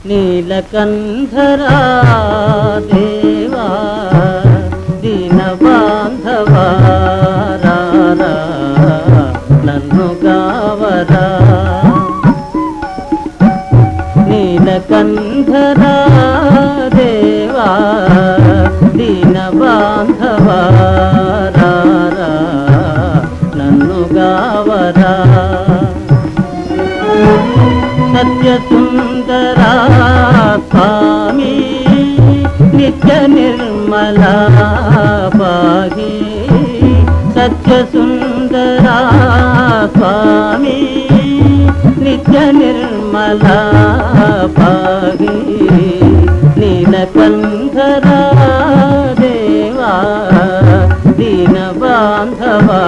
నీలకంఠరా దేవా దీన బాంధవా రారా నన్ను గావరా నీలకంఠరా దేవా దీన బాంధవా రారా నన్ను గావరా సత్య సుందరా స్వామి నిత్య నిర్మలా పాహి సత్య సుందరా స్వామి నిత్య నిర్మలా పాహి నీలకంఠరా దేవా దీన బాంధవా